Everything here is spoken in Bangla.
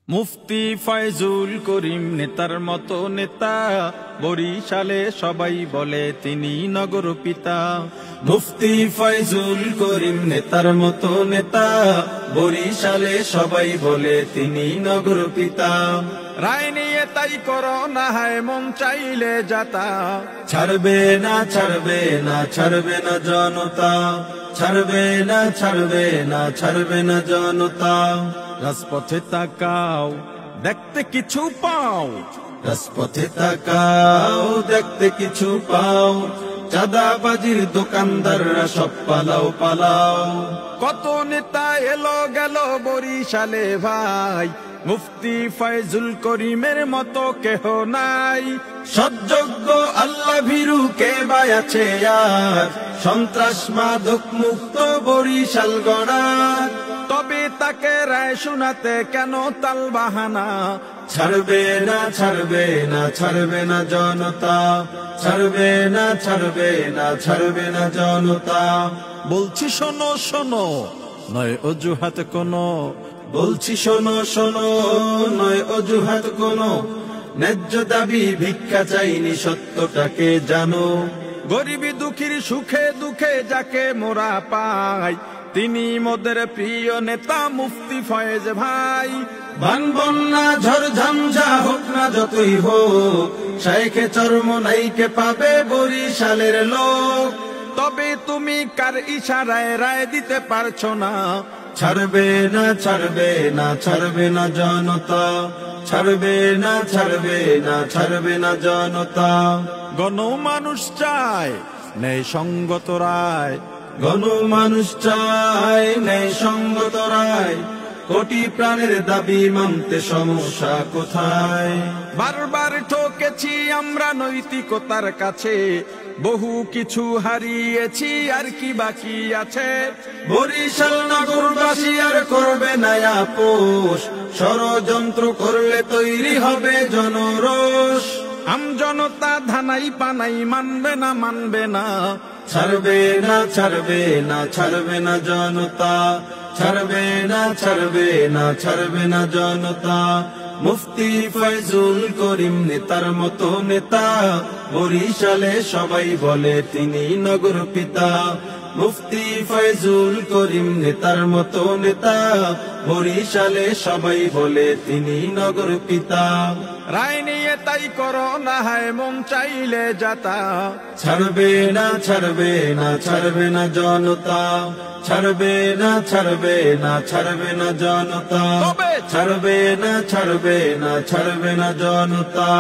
মুফতি ফয়জুল করিম নেতার মতো নেতা, বরিশালে সবাই বলে তিনি নগর পিতা। মুফতি ফয়জুল করিম নেতার মতো নেতা, বরিশালে সবাই বলে তিনি নগর পিতা। রায় নিয়ে তাই করো না হায় মন চাইলে যাতা, ছাড়বে না ছাড়বে না ছাড়বে না জনতা, ছাড়বে না ছাড়বে না ছাড়বে না জনতা। রাজপথে তাকাও দেখতে কিছু পাও, রাজপথে তাকাও দেখতে কিছু পাও, চাঁদাবাজির দোকানদাররা সব পালাও পালাও। কত নেতা এলো গেল বরিশালে ভাই, মুফতি ফয়জুল করিমের মতো কেহ নাই। সৎযোগ্য আল্লাহ ভীরু কে বা আছে আর, সন্ত্রাস মাদক মুক্ত বরিশাল গড়া। তবে তাকে রায় শোনাতে কেন তাল বাহানা, ছাড়বে না ছাড়বে না ছাড়বে না জনতা, ছাড়বে না ছাড়বে না ছাড়বে না জনতা। বলছি শোনো শোনো নয় অজুহাত কোনো, বলছি শোনো শোনো নয় অজুহাত কোনো, ন্যায্য দাবি ভিক্ষা চাইনি সত্যটাকে জানো। গরিবী দুঃখীর সুখে দুঃখে যাকে মোরা পাই, তিনি মোদের প্রিয় নেতা মুফতি ফয়েজ ভাই। বান বন্যা ঝড় ঝঞ্ঝা হোক না যতই হোক, শাইখে চরমোনাইকে পাবে বরিশালের লোক। তবে তুমি কার ইশারায় রায় দিতে পারছো না, ছাড়বে না ছাড়বে না ছাড়বে না জনতা, ছাড়বে না ছাড়বে না ছাড়বে না জনতা। গণমানুষ চায় ন্যায় সঙ্গত রায়, গণমানুষ চায় ন্যায় সঙ্গত রায়, কোটি প্রাণের দাবি মানতে সমস্যা কোথায়। বারবার ঠকেছি আমরা নৈতিকতার কাছে, বহু কিছু হারিয়েছি আর কি বাকি আছে। বরিশাল নগরবাসী আর করবে না আপোষ, ষড়যন্ত্র করলে তৈরি হবে জনরোষ। আমজনতা ধানাই পানাই মানবে না মানবে না, ছাড়বে না ছাড়বে না ছাড়বে না জনতা, ছাড়বে না ছাড়বে না ছাড়বে না জনতা। মুফতি ফয়জুল করিম নেতার মতো নেতা, বরিশালে সবাই বলে তিনি নগর পিতা। মুফতি ফয়জুল করিম নেতার মতো নেতা, বরিশালে সবাই বলে তিনি নগর পিতা। রায় নিয়ে তাই করো না হায় মন চাইলে যাতা, ছাড়বে না ছাড়বে না ছাড়বে না জনতা, ছাড়বে না ছাড়বে না ছাড়বে না জনতা, ছাড়বে না ছাড়বে না ছাড়বে না জনতা।